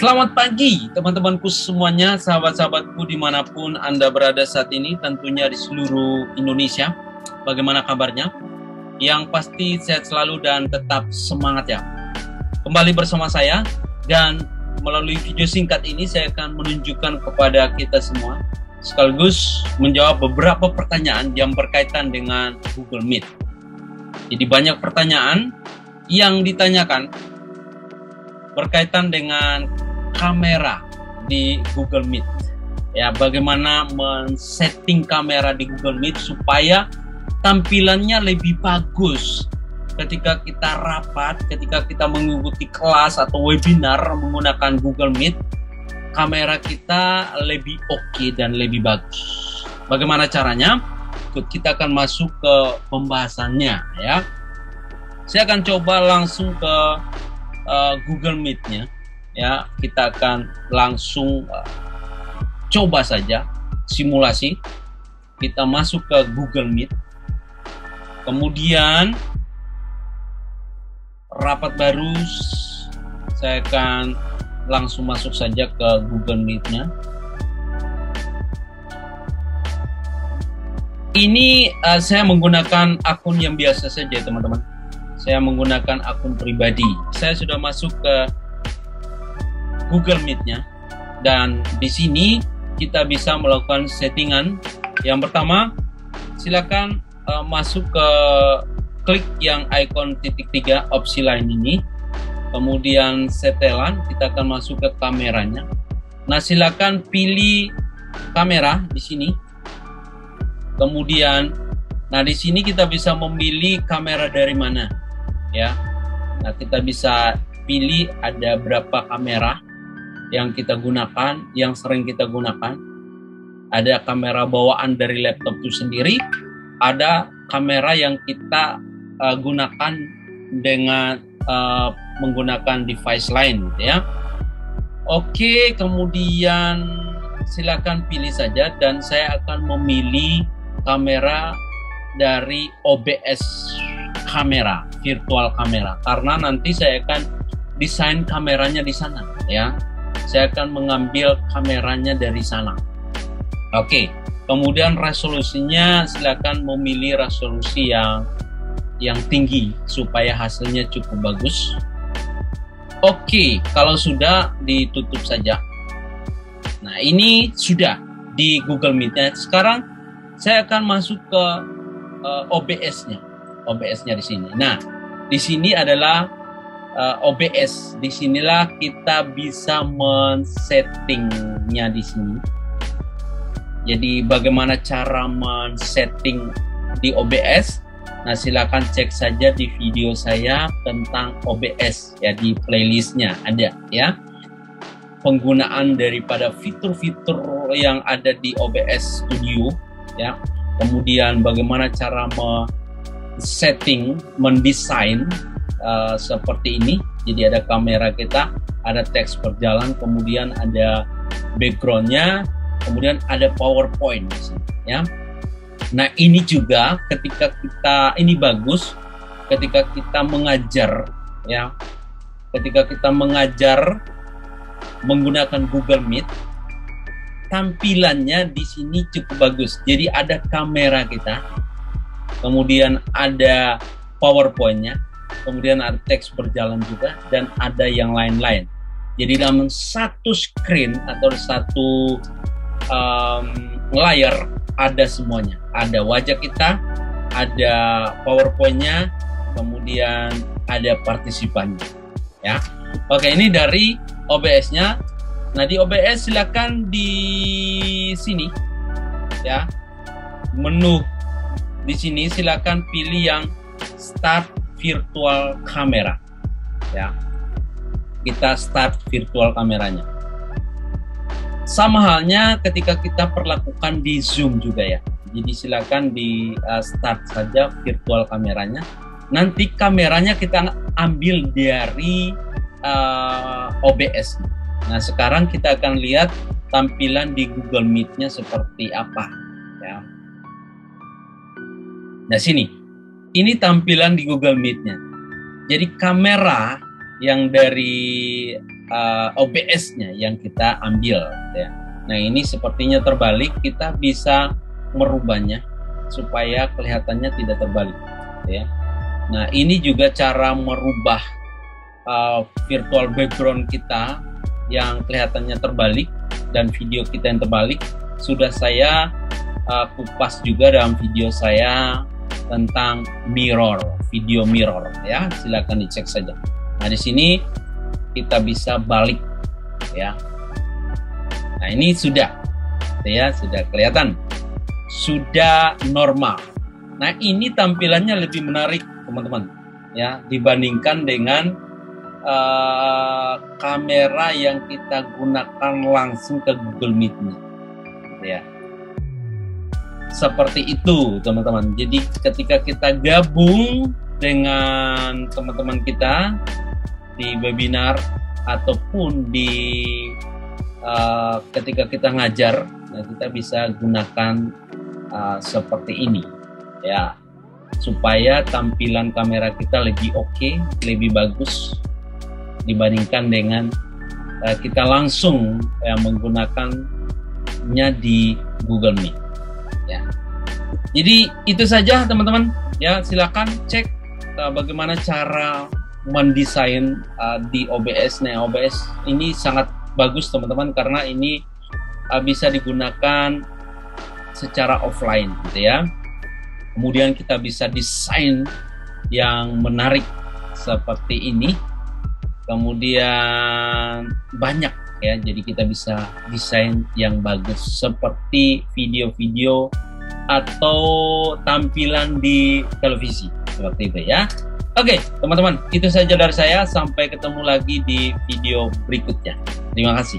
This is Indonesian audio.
Selamat pagi teman-temanku semuanya, sahabat-sahabatku dimanapun Anda berada saat ini, tentunya di seluruh Indonesia. Bagaimana kabarnya? Yang pasti sehat selalu dan tetap semangat ya. Kembali bersama saya, dan melalui video singkat ini saya akan menunjukkan kepada kita semua sekaligus menjawab beberapa pertanyaan yang berkaitan dengan Google Meet. Jadi banyak pertanyaan yang ditanyakan berkaitan dengan kamera di Google Meet. Ya, bagaimana men-setting kamera di Google Meet supaya tampilannya lebih bagus ketika kita rapat, ketika kita mengikuti kelas atau webinar menggunakan Google Meet, kamera kita lebih oke dan lebih bagus. Bagaimana caranya? Kita akan masuk ke pembahasannya ya. Saya akan coba langsung ke Google Meet-nya ya. Kita akan langsung coba saja simulasi. Kita masuk ke Google Meet, kemudian rapat baru, saya akan langsung masuk saja ke Google Meet-nya. Ini saya menggunakan akun yang biasa saja teman-teman. Saya menggunakan akun pribadi. Saya sudah masuk ke Google Meet-nya, dan di sini kita bisa melakukan settingan. Yang pertama, silakan masuk ke klik yang icon titik 3 opsi lain ini, kemudian setelan, kita akan masuk ke kameranya. Nah, silakan pilih kamera di sini. Kemudian, nah di sini kita bisa memilih kamera dari mana. Ya, nah kita bisa pilih ada berapa kamera yang kita gunakan, yang sering kita gunakan. Ada kamera bawaan dari laptop itu sendiri, ada kamera yang kita gunakan dengan menggunakan device lain, gitu ya. Oke, kemudian silakan pilih saja, dan saya akan memilih kamera dari OBS kamera, virtual kamera, karena nanti saya akan desain kameranya di sana ya. Saya akan mengambil kameranya dari sana. Oke, kemudian resolusinya silakan memilih resolusi yang tinggi supaya hasilnya cukup bagus. Oke, kalau sudah ditutup saja. Nah, ini sudah di Google Meet-nya. Sekarang saya akan masuk ke OBS-nya. OBS-nya di sini. Nah, di sini adalah OBS. Di sinilah kita bisa men-settingnya di sini. Jadi bagaimana cara men-setting di OBS? Nah, silakan cek saja di video saya tentang OBS ya, di playlistnya ada ya. Penggunaan daripada fitur-fitur yang ada di OBS Studio ya. Kemudian bagaimana cara setting, mendesain seperti ini. Jadi ada kamera kita, ada teks berjalan, kemudian ada backgroundnya, kemudian ada PowerPoint ya. Nah, ini juga ketika kita, ini bagus ketika kita mengajar ya. Ketika kita mengajar menggunakan Google Meet, tampilannya di sini cukup bagus. Jadi ada kamera kita, kemudian ada PowerPoint-nya, kemudian ada teks berjalan juga, dan ada yang lain-lain. Jadi dalam satu screen atau satu layar ada semuanya. Ada wajah kita, ada PowerPoint-nya, kemudian ada partisipannya. Ya, oke, ini dari OBS-nya. Nah, di OBS silakan di sini ya, menu di sini silakan pilih yang start virtual camera ya. Kita start virtual kameranya. Sama halnya ketika kita perlakukan di Zoom juga ya. Jadi silakan di start saja virtual kameranya. Nanti kameranya kita ambil dari OBS. Nah, sekarang kita akan lihat tampilan di Google Meet-nya seperti apa ya. Nah, sini. Ini tampilan di Google Meet-nya. Jadi kamera yang dari OBS-nya yang kita ambil ya. Nah ini sepertinya terbalik, kita bisa merubahnya supaya kelihatannya tidak terbalik ya. Nah ini juga cara merubah virtual background kita yang kelihatannya terbalik dan video kita yang terbalik. Sudah saya kupas juga dalam video saya tentang mirror, video mirror ya, silakan dicek saja. Nah di sini kita bisa balik ya. Nah ini sudah ya, sudah kelihatan, sudah normal. Nah ini tampilannya lebih menarik teman-teman ya, dibandingkan dengan kamera yang kita gunakan langsung ke Google Meet-nya ya. Seperti itu teman-teman. Jadi ketika kita gabung dengan teman-teman kita di webinar ataupun di ketika kita ngajar, nah kita bisa gunakan seperti ini ya, supaya tampilan kamera kita lebih oke, lebih bagus dibandingkan dengan kita langsung menggunakannya di Google Meet ya. Jadi itu saja teman-teman ya, silakan cek bagaimana cara mendesain di OBS. Nah OBS ini sangat bagus teman-teman karena ini bisa digunakan secara offline gitu ya. Kemudian kita bisa desain yang menarik seperti ini, kemudian banyak ya, jadi kita bisa desain yang bagus seperti video-video atau tampilan di televisi seperti itu ya. Oke teman-teman, itu saja dari saya, sampai ketemu lagi di video berikutnya. Terima kasih.